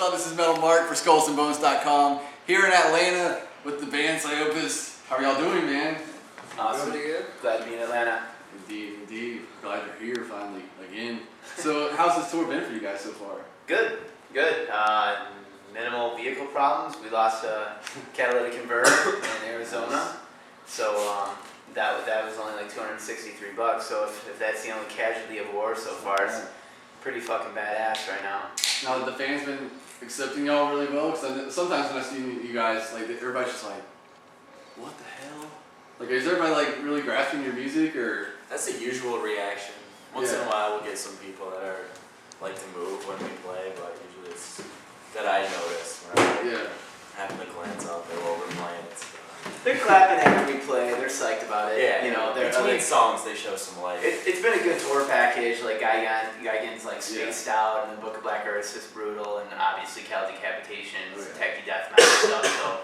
up? This is Metal Mark for SkullsandBones.com here in Atlanta with the band Psyopus. How are y'all doing, man? Awesome. Pretty good. Glad to be in Atlanta. Indeed. Glad you're here finally, again. So, how's this tour been for you guys so far? Good. Minimal vehicle problems. We lost a catalytic converter in Arizona, so that was only like $263. So if that's the only casualty of war so far, it's pretty fucking badass right now. Now, the fans been accepting y'all really well? Because sometimes when I see you guys, like, everybody's just like, what the hell? Like, is everybody like really grasping your music, or? That's a usual reaction. Once in a while, we'll get some people that are like to move when we play, but usually it's that I notice when I'm having to glance out there while we're playing. They're clapping after we play. They're psyched about it. Yeah, you know, between songs they show some life. It's been a good tour package. Like Geigen's like spaced out, and the Book of Black Earth's just brutal, and obviously Cal Decapitation's techy death metal stuff. So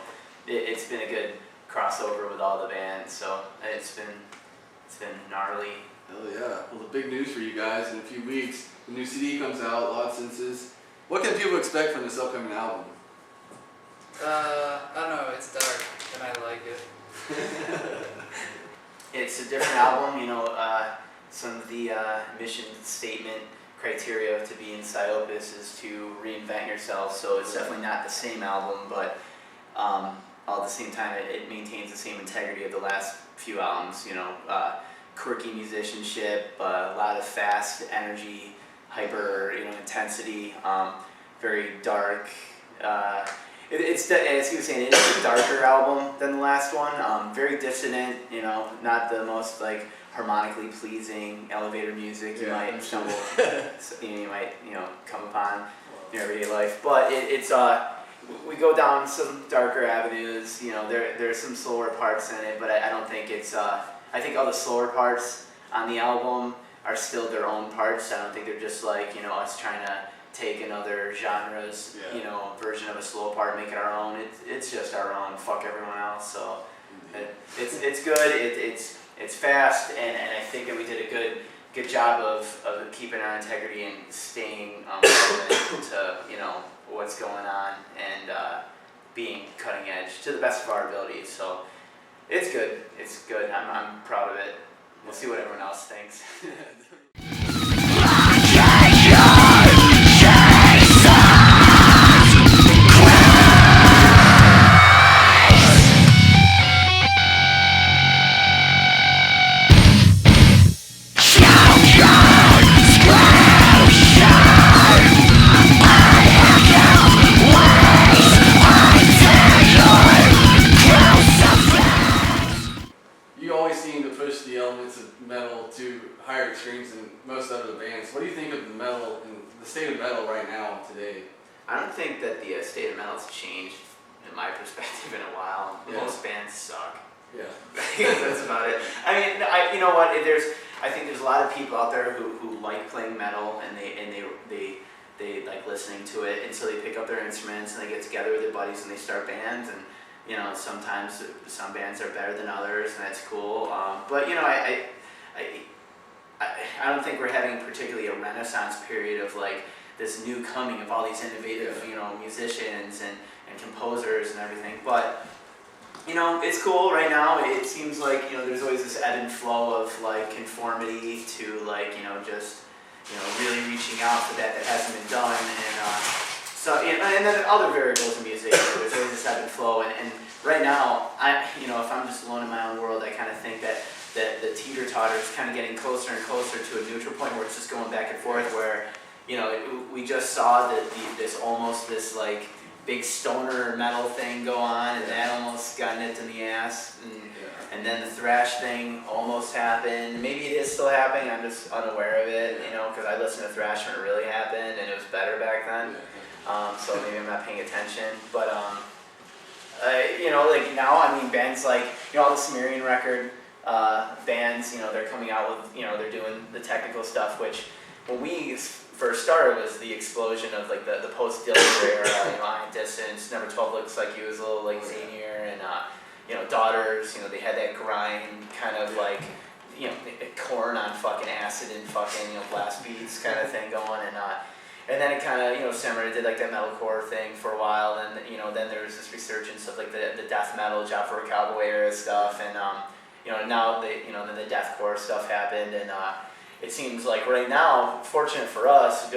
it's been a good crossover with all the bands. So it's been gnarly. Hell yeah. Well, the big news for you guys in a few weeks, the new CD comes out, a lot of senses. What can people expect from this upcoming album? I don't know, it's dark, and I like it. It's a different album, you know, some of the mission statement criteria to be in Psyopus is to reinvent yourself, so it's definitely not the same album, but all at the same time it maintains the same integrity of the last few albums, you know, quirky musicianship, a lot of fast energy, hyper, intensity, very dark. As he was saying, it's a darker album than the last one. Very dissonant, not the most like harmonically pleasing elevator music you might stumble, you might come upon in your everyday life. But we go down some darker avenues. There's some slower parts in it, but I don't think it's. I think all the slower parts on the album are still their own parts. I don't think they're just like us trying to take another genre's version of a slow part, make it our own. It's just our own. Fuck everyone else. So it's good. It's fast, and I think that we did a good job of keeping our integrity and staying relevant to what's going on and being cutting edge to the best of our abilities. So it's good. It's good. I'm proud of it. We'll see what everyone else thinks. The elements of metal to higher extremes than most other bands. What do you think of the metal and the state of metal right now today? I don't think that the state of metal's changed, in my perspective, in a while. Most bands suck. Yeah. That's about it. I mean, you know what? I think there's a lot of people out there who like playing metal and they like listening to it, and so they pick up their instruments and they get together with their buddies and they start bands. And sometimes some bands are better than others, and that's cool. But I don't think we're having particularly a renaissance period of like this new coming of all these innovative, musicians and composers and everything. But it's cool right now. It seems like there's always this ebb and flow of like conformity to like just really reaching out for that hasn't been done. And so, and then other variables in music, there's always this ebb and flow, and right now, if I'm just alone in my own world, I kind of think that the teeter-totter is kind of getting closer and closer to a neutral point where it's just going back and forth, where, we just saw this like big stoner metal thing go on, and that almost got nipped in the ass, and then the thrash thing almost happened. Maybe it is still happening, I'm just unaware of it, because I listened to thrash when it really happened, and it was better back then. So maybe I'm not paying attention, but like now, bands like all the Sumerian record bands, they're coming out with they're doing the technical stuff, which when we first started was the explosion of like the post Dillinger era, Iron Distance, Number 12 Looks Like You was a little like zanier, and Daughters, they had that grind kind of like corn on fucking acid and fucking blast beats kind of thing going, and and then it kind of simmered. It did like that metalcore thing for a while, and then there was this resurgence of like the death metal, Job for a Cowboy era stuff, and now then the deathcore stuff happened, and it seems like right now, fortunate for us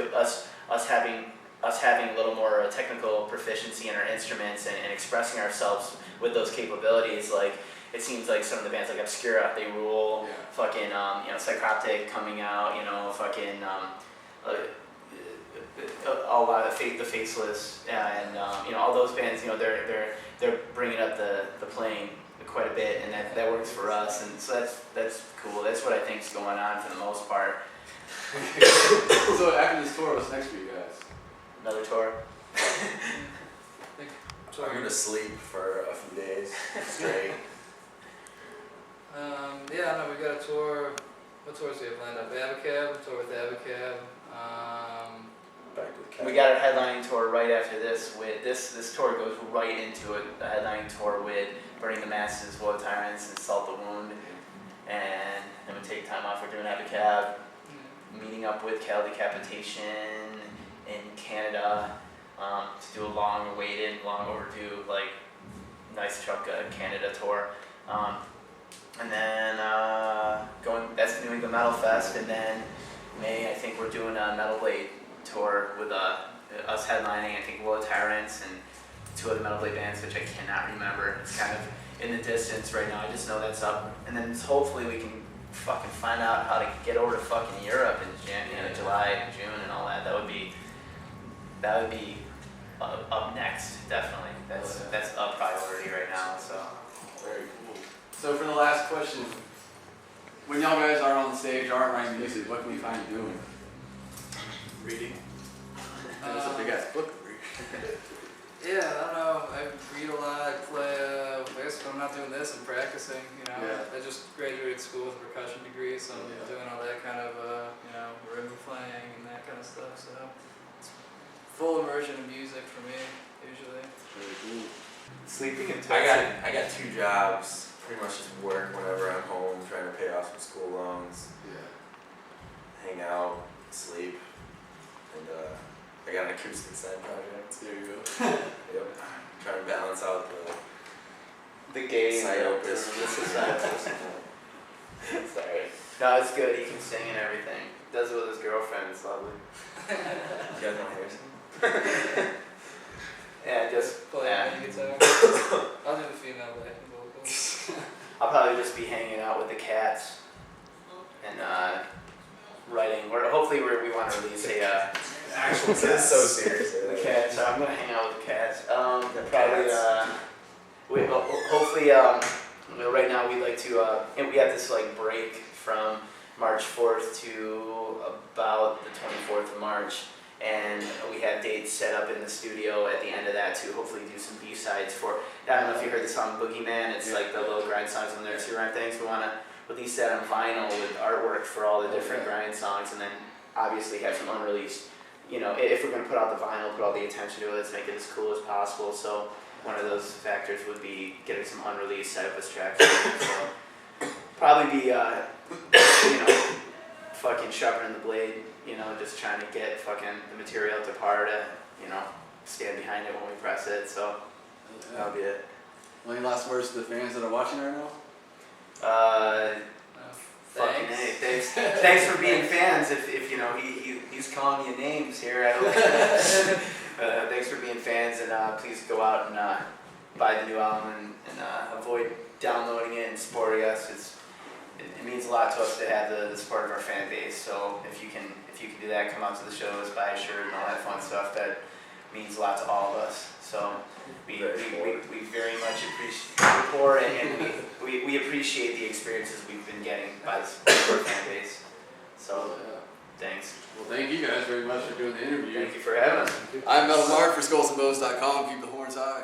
having a little more technical proficiency in our instruments and expressing ourselves with those capabilities, like it seems like some of the bands like Obscura, they rule. Yeah. Fucking Psychroptic coming out, fucking a lot of the Faceless, and all those bands, they're bringing up the playing quite a bit, and that works for us, and so that's cool. That's what I think is going on for the most part. So after this tour, what's next for you guys? Another tour. I'm gonna sleep for a few days straight. Yeah, no, we got a tour. What tours do we have lined up? Abacab, tour with Abacab. Back to the cabin. We got a headlining tour right after this. With this tour goes right into it. A headlining tour with Burning the Masses, Woe Tyrants, and Salt the Wound. And then we take time off. We're doing Abacab, meeting up with Cal Decapitation in Canada to do a long-awaited, long-overdue, like nice chunk of Canada tour. And then that's the New England Metal Fest, and then May I think we're doing a Metal Blade tour with us headlining, I think Woe Tyrants and two other Metal Blade bands, which I cannot remember. It's kind of in the distance right now. I just know that's up, and then hopefully we can fucking find out how to get over to fucking Europe in July, June, and all that. That would be up next, definitely. That's a priority right now. So Very cool. So for the last question, when y'all guys are on the stage, aren't writing music, what can we find you doing? Reading. That's a big ass book to read. Yeah, I don't know. I read a lot. I play. I guess when I'm not doing this, I'm practicing. Yeah. I just graduated school with a percussion degree, so I'm doing all that kind of rhythm playing and that kind of stuff. So it's full immersion in music for me usually. Very cool. sleeping and I got 2 jobs. Pretty much just work whenever I'm home, trying to pay off some school loans, hang out, sleep, and I got an acoustic side project. There you go. Yep. Trying to balance out the gay Psyopus. Sorry. No, it's good. He can sing and everything. Does it with his girlfriend. It's lovely. You guys want to hear some? Yeah, just play any guitar. I'll do the female backing vocals. I'll probably just be hanging out with the cats and writing. Or hopefully we want to release a Actual this is so serious. the cats. So I'm gonna hang out with the cats. Probably. Cats. Hopefully. Right now we like to. And we have this like break from March 4th to about the 24th of March. And we have dates set up in the studio at the end of that to hopefully do some B-sides for, I don't know if you heard the song Boogeyman, it's like the little grind songs when there's 2 rhyme things. We want to release that on vinyl with artwork for all the different grind songs, and then obviously have some unreleased, if we're going to put out the vinyl, put all the attention to it, let's make it as cool as possible. So one of those factors would be getting some unreleased Psyopus tracks. So probably be, fucking sharpening the blade. Just trying to get fucking the material to par to, stand behind it when we press it. So that'll be it. Any last words to the fans that are watching right now? Fucking Thanks. hey, thanks for being fans. If he's calling you names here, I don't. Thanks for being fans, and please go out and buy the new album and avoid downloading it and supporting us. It means a lot to us to have the support of our fan base. So if you can do that, come out to the shows, buy a shirt and all that fun stuff. That means a lot to all of us. So we very much appreciate the support, and we appreciate the experiences we've been getting by the support of our fan base. So thanks. Well, thank you guys very much for doing the interview. Thank you for having us. I'm Metal Mark for SkullsandBows.com. Keep the horns high.